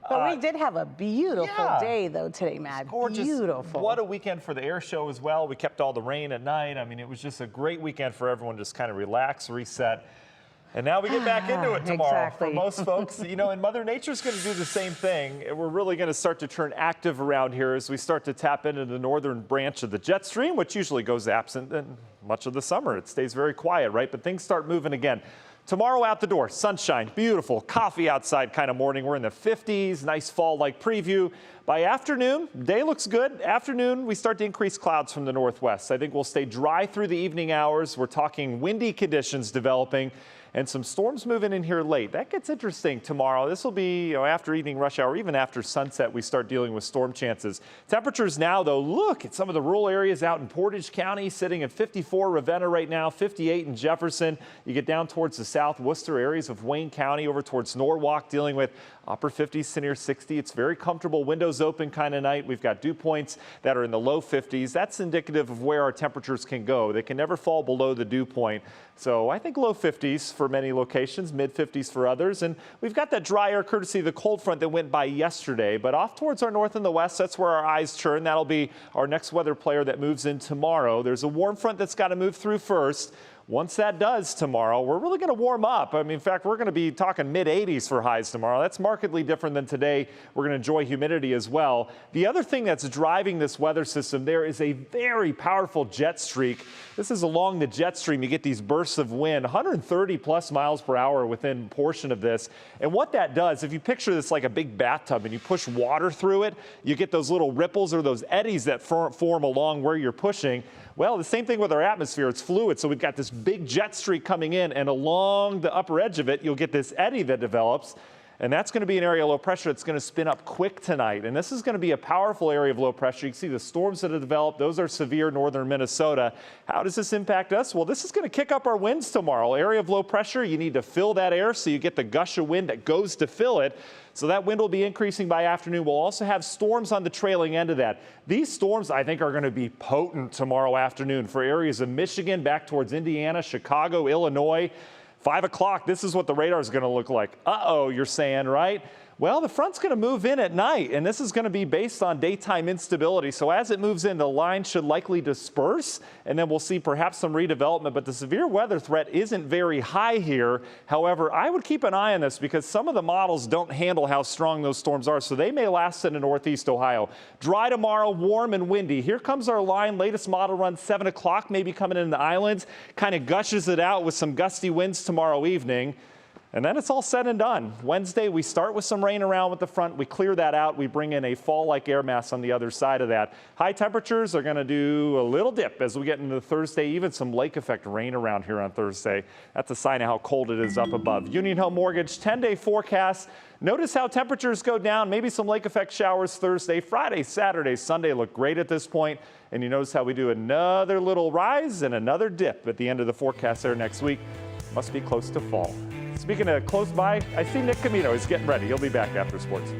But we did have a beautiful day, though, today, Matt. Gorgeous. Beautiful. What a weekend for the air show as well. We kept all the rain at night. I mean, it was just a great weekend for everyone to just kind of relax, reset. And now we get back into it tomorrow. Exactly. For most folks, you know, and Mother Nature's going to do the same thing. And we're really going to start to turn active around here as we start to tap into the northern branch of the jet stream, which usually goes absent in much of the summer. It stays very quiet, right? But things start moving again. Tomorrow out the door, sunshine, beautiful, coffee outside kind of morning. We're in the 50s, nice fall-like preview. By afternoon, day looks good. Afternoon, we start to increase clouds from the northwest. I think we'll stay dry through the evening hours. We're talking windy conditions developing and some storms moving in here late. That gets interesting tomorrow. This will be, you know, after evening rush hour, even after sunset, we start dealing with storm chances. Temperatures now, though, look at some of the rural areas out in Portage County, sitting at 54 Ravenna right now, 58 in Jefferson. You get down towards the South Worcester areas of Wayne County, over towards Norwalk, dealing with upper 50s to near 60. It's very comfortable, windows open kind of night. We've got dew points that are in the low 50s. That's indicative of where our temperatures can go. They can never fall below the dew point. So I think low 50s for many locations, mid 50s for others. And we've got that dry air courtesy of the cold front that went by yesterday. But off towards our north and the west, that's where our eyes turn. That'll be our next weather player that moves in tomorrow. There's a warm front that's got to move through first. Once that does tomorrow, we're really going to warm up. I mean, in fact, we're going to be talking mid-80s for highs tomorrow. That's markedly different than today. We're going to enjoy humidity as well. The other thing that's driving this weather system, there is a very powerful jet streak. This is along the jet stream. You get these bursts of wind, 130 plus miles per hour within a portion of this. And what that does, if you picture this like a big bathtub and you push water through it, you get those little ripples or those eddies that form along where you're pushing. Well, the same thing with our atmosphere. It's fluid, so we've got this big jet streak coming in, and along the upper edge of it, you'll get this eddy that develops, and that's going to be an area of low pressure that's going to spin up quick tonight. And this is going to be a powerful area of low pressure. You can see the storms that have developed. Those are severe northern Minnesota. How does this impact us? Well, this is going to kick up our winds tomorrow. Area of low pressure, you need to fill that air so you get the gush of wind that goes to fill it. So that wind will be increasing by afternoon. We'll also have storms on the trailing end of that. These storms, I think, are going to be potent tomorrow afternoon for areas of Michigan back towards Indiana, Chicago, Illinois. 5 o'clock, this is what the radar is going to look like. Uh-oh, you're saying, right? Well, the front's going to move in at night, and this is going to be based on daytime instability. So as it moves in, the line should likely disperse, and then we'll see perhaps some redevelopment. But the severe weather threat isn't very high here. However, I would keep an eye on this because some of the models don't handle how strong those storms are, so they may last into northeast Ohio. Dry tomorrow, warm and windy. Here comes our line. Latest model run 7 o'clock, maybe coming in the islands. Kind of gushes it out with some gusty winds tomorrow evening. And then it's all said and done. Wednesday, we start with some rain around with the front. We clear that out. We bring in a fall-like air mass on the other side of that. High temperatures are going to do a little dip as we get into Thursday, even some lake effect rain around here on Thursday. That's a sign of how cold it is up above. Union Home Mortgage 10-day forecast. Notice how temperatures go down. Maybe some lake effect showers Thursday, Friday, Saturday, Sunday look great at this point. And you notice how we do another little rise and another dip at the end of the forecast there next week. Must be close to fall. Speaking of close by, I see Nick Camino. He's getting ready. He'll be back after sports.